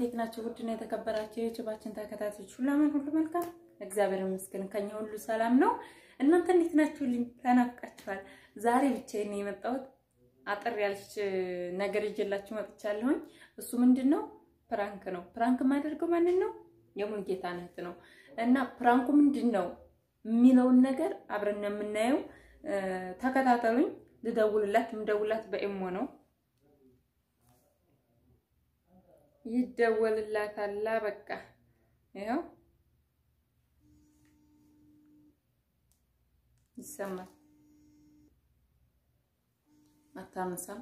እንዴት ናችሁ? ውድና የተከበራችሁ የዩቲዩባችን ተከታታዮች ሁሉ መልካም እግዚአብሔር ይመስገን ከኛ ሁሉ ሰላም ነው። እናንተ እንዴት ናችሁ? ተናፍቃችኋል። ዛሬ ብቻዬን ነው የመጣሁት። አጥር ያልሽ ነገር ይዤላችሁ መጥቻለሁኝ። እሱ ምንድነው? ፕራንክ ነው። ፕራንክ ማደርገው ማንን ነው? የሙሉጌታ እህት ነው። እና ፕራንኩ ምንድነው የሚለውን ነገር አብረን ነው የምናየው። ተከታተሉኝ። ልደውልላት በኢሞ ነው ይደወልላታል። በቃ ይሄው ይሰማል። አታምሳም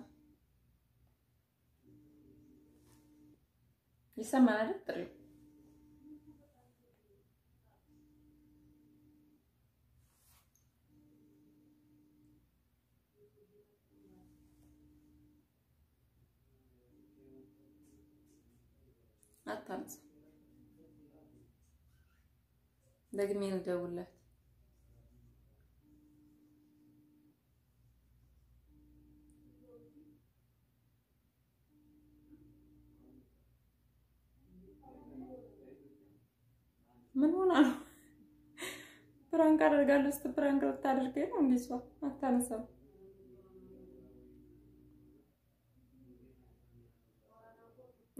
ይሰማል አይደል? ጥሪ አታምሳ ደግሜ ልደውልላት። ምን ሆነ ነው? ፕራንክ አደርጋለሁ። እስቲ ፕራንክ ልታደርገኝ ነው እንዴ? ሰው አታነሳም።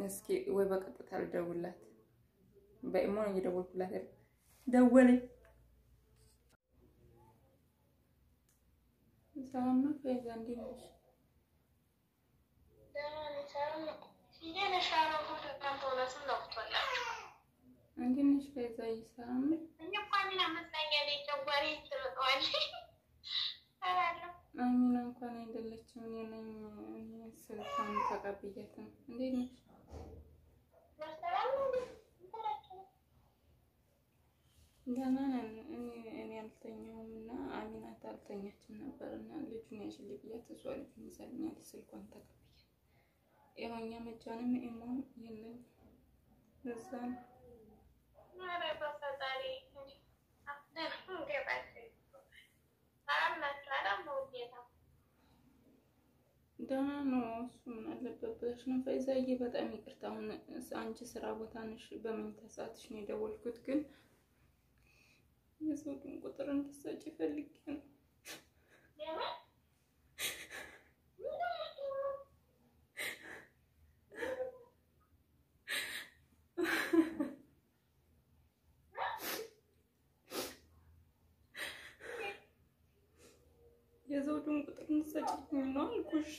እስኪ ወይ በቀጥታ ልደውልላት። በኢሞ ነው እየደወልኩላት። ደወለኝ። ሰላም ነው ፈይዛ? እንዴት ነሽ? እንዴት ነሽ ፈይዛ? ሰላም ነው? አሚና እንኳን አይደለችም። እኔ ነኝ ስልኳን ተቀብያት ነው። እንዴት ነሽ? ገና እኔ አልተኛሁም እና አሚናት አልተኛችም ነበርና ልጁን ያሽልኝ ብያት እሷ ልጁን ይዛልኛል። ስልኳን ተቀብያት ይኸውኛ መጃንም ኢሞም የለም። ለዛ ነው ደህና ነው። እሱ ምን አለበት ብለሽ ነው ፈይዛዬ? በጣም ይቅርታ። አሁን አንቺ ስራ ቦታ ነሽ፣ በመኝታ ሰዓትሽ ነው የደወልኩት። ግን የሰውን ቁጥር እንድትሰጪ ፈልጌ ነው። የዘውዱን ቁጥር እንድትሰጪኝ ነው አልኩሽ።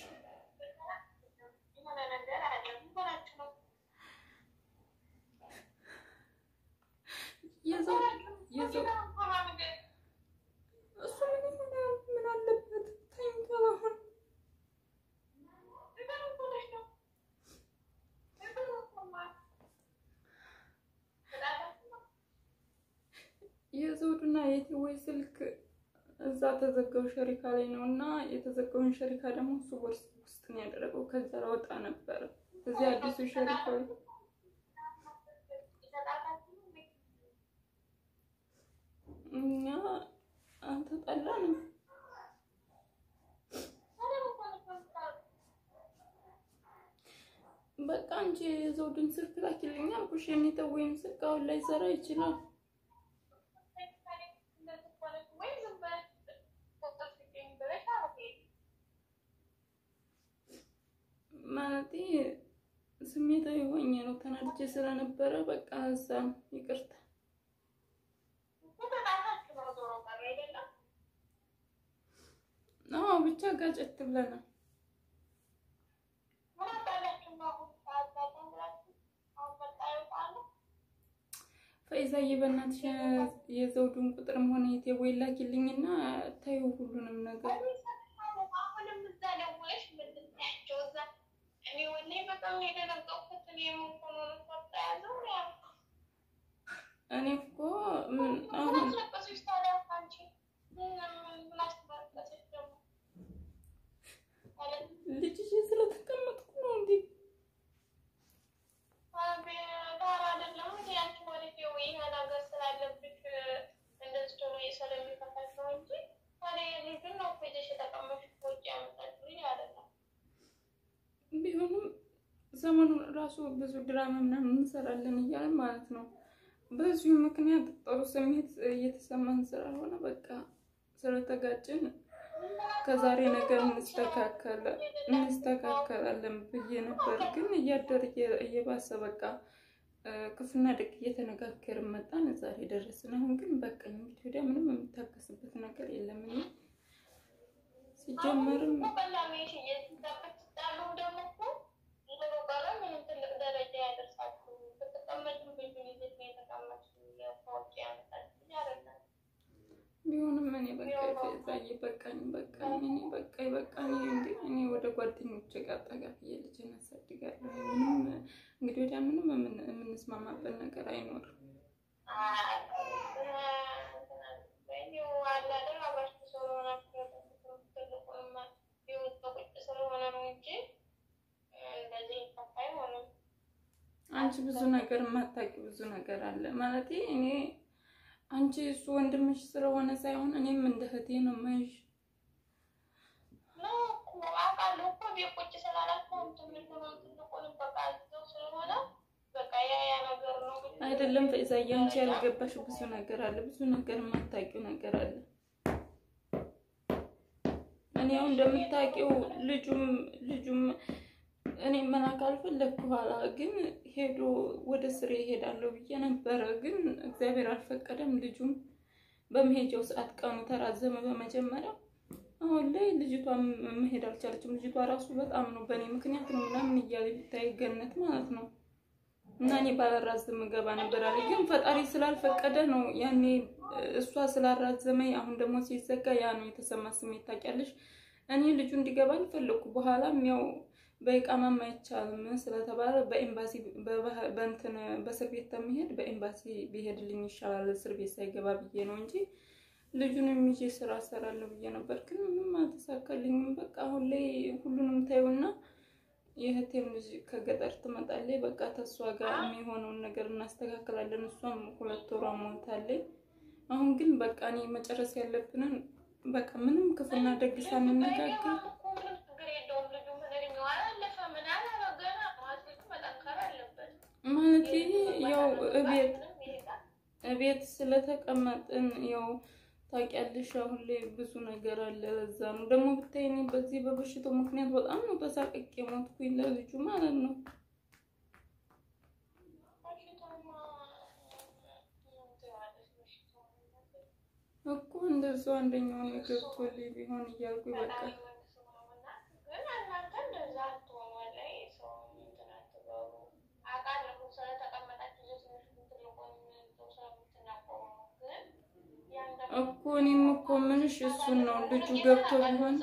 እሱ ምን አለበት ተኝቷል። አሁን የዘውዱና የትወይ ስልክ እዛ ተዘጋው ሸሪካ ላይ ነውና የተዘጋውን ሸሪካ ደግሞ እሱ ቦርሳ ውስጥ ነው ያደረገው። ከዛ ወጣ ነበር እዚህ አዲሱ ሸሪካ እኛ አንተ ጠላን። በቃ አንቺ የዘውዱን ስልክ ላኪልኝ አልኩሽ። የኔ ተወይም ስልክ አሁን ላይ ሰራ ይችላል። ማለቴ ስሜታዊ ሆኜ ነው ተናድጄ ስለነበረ በቃ እዛ ይቅርታ። ብቻ ጋጨት ብለናል። ፈይዛዬ በእናትሽ የዘውዱን ቁጥርም ሆነ የቴቦይ ላኪልኝና ታዩ ሁሉንም ነገር። እኔ እኮ አሁን ልጅሽ ስለተቀመጥኩ ነው እንዴ? ቢሆንም ሰሞኑን ራሱ ብዙ ድራማ ምናምን እንሰራለን እያለ ማለት ነው በዚህ ምክንያት ጥሩ ስሜት እየተሰማን ስላልሆነ በቃ ስለተጋጨን ከዛሬ ነገር እንስተካከላለን ብዬ ነበር ግን እያደር እየባሰ በቃ ክፉና ደግ እየተነጋገርን መጣን ዛሬ ደረስን አሁን ግን በቃኝ እንግዲህ ወዲያ ምንም የምታገስበት ነገር የለም እኔ ሲጀመርም ቢሆንም እኔ በቃኝ እኔ ወደ ጓደኞቼ ጋር ጠጋፍዬ ልጅን አሳድጋለሁ ምንም እንግዲህ ወዲያ ምንም የምንስማማበት ነገር አይኖርም አንቺ ብዙ ነገር ማታቂ ብዙ ነገር አለ ማለት እኔ አንቺ እሱ ወንድምሽ ስለሆነ ሳይሆን እኔም እንደ እህቴ ነው ማይሽ ነው አቃለው እኮ ቢቆጭ ስላላችሁ ትምህርት ነው ስለሆነ በቃ ያ ነገር ነው አይደለም ፈይዛዬ አንቺ ያልገባሽ ብዙ ነገር አለ ብዙ ነገር ማታቂው ነገር አለ እኔ አሁን እንደምታቂው ልጁም እኔ መናካል ፈለኩ ኋላ ግን ሄዶ ወደ ስሬ ሄዳለሁ ብዬ ነበር ግን እግዚአብሔር አልፈቀደም ልጁም በመሄጃው ሰዓት ቀኑ ተራዘመ በመጀመሪያ አሁን ላይ ልጅቷ መሄድ አልቻለችም ልጅቷ ራሱ በጣም ነው በኔ ምክንያት ነው ምናምን ይያለች ታይገነት ማለት ነው እና እኔ ባላራዝም ገባ ነበር አለ ግን ፈጣሪ ስላልፈቀደ ነው ያኔ እሷ ስላራዘመኝ አሁን ደግሞ ሲዘጋ ያ ነው የተሰማ ስሜት ታውቂያለሽ እኔ ልጁ እንዲገባኝ ፈለኩ በኋላም ያው በኢቃማ ማይቻልም ስለተባለ በኤምባሲ በእንትን በእስር ቤት ተመሄድ በኤምባሲ ቢሄድልኝ ይሻላል እስር ቤት ሳይገባ ብዬ ነው እንጂ ልጁንም ይዤ ስራ ሰራለሁ ብዬ ነበር ግን ምንም አልተሳካልኝም በቃ አሁን ላይ ሁሉንም ታዩና የህቴም ልጅ ከገጠር ትመጣለች በቃ ተሷ ጋር የሚሆነውን ነገር እናስተካክላለን እሷም 2 ወር ሞልታለች አሁን ግን በቃ እኔ መጨረስ ያለብንን በቃ ምንም ክፉና ደግ ሳንነጋገር ማለት ያው እቤት ስለተቀመጥን ያው ታውቂያለሽ አሁን ላይ ብዙ ነገር አለ ለዛ ነው ደግሞ ብታይኝ በዚህ በበሽታው ምክንያት በጣም ነው ተሳቀቄ ሞትኩኝ ለልጁ ማለት ነው እኮ እንደዛው አንደኛው ነገር ቶሊ ቢሆን ይያልኩ በቃ እኮ እኔም እኮ ምንሽ እሱን ነው ልጁ ገብቶ ቢሆን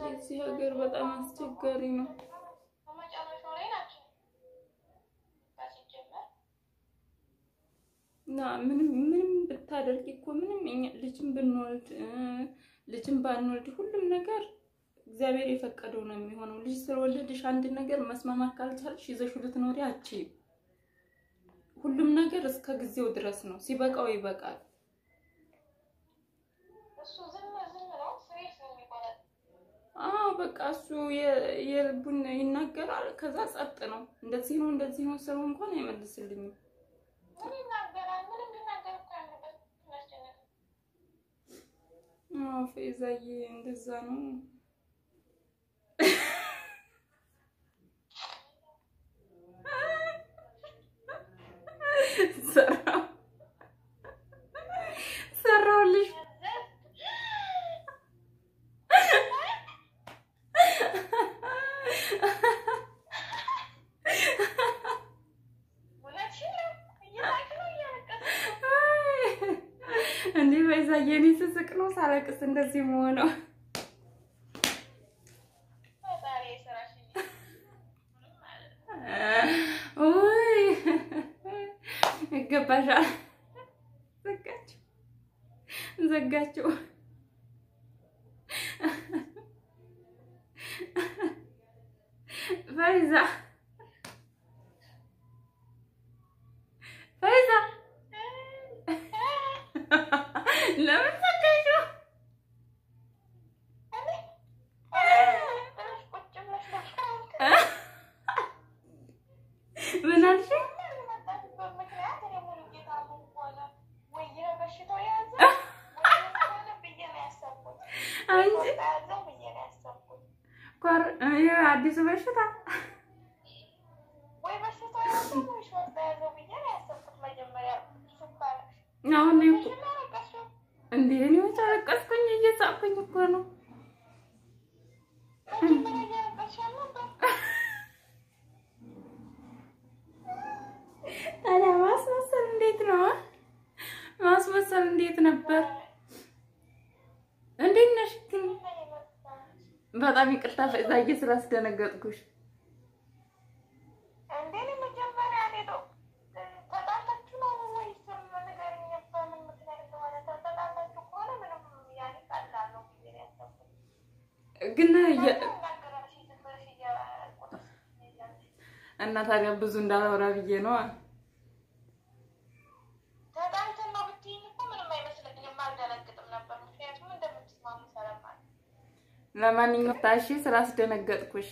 በዚህ ሀገር በጣም አስቸጋሪ ነው ና ምንም ብታደርጊ እኮ ምንም ልጅም ብንወልድ ልጅም ባንወልድ ሁሉም ነገር እግዚአብሔር የፈቀደው ነው የሚሆነው ልጅ ስለወለድሽ አንድ ነገር መስማማት ካልቻልሽ ይዘሽው ልትኖሪ አቺ ሁሉም ነገር እስከ ጊዜው ድረስ ነው ሲበቃው ይበቃል እሱ ዝም ነው ፍሬሽ ነው የሚባለው በቃ እሱ የልቡን ይናገራል ከዛ ጸጥ ነው እንደዚህ ነው ሰው እንኳን አይመልስልኝም ፈይዛዬ እንደዛ ነው ሰራውልሽ እንዴ ፈይዛዬ እኔ ስስቅ ነው ሳለቅስ እንደዚህ ሆነው ይገባሻል ዘጋችሁ ፈይዛ ለምን ዘጋችሁ ወይ በሽታ ያለው ወይ ሾርታ ያለው ብዬ ነው ያሰብኩት መጀመሪያ ሱካር አሁን ነው እንዴ ነው ተረቀስኩኝ እየሳቅኩኝ እኮ ነው አላ ማስመሰል እንዴት ነው ማስመሰል እንዴት ነበር እንዴት ነሽ በጣም ይቅርታ ፈዛዬ ስላስደነገጥኩሽ ግን እና ታዲያ ብዙ እንዳላወራ ብዬ ነው ተጣልተን ነው ብትይኝ እኮ ምንም አይመስለኝም አልደነግጥም ነበር ምክንያቱም እንደምትስማሙ ሰላም ማለት ለማንኛውም ታሺ ስላስደነገጥኩሽ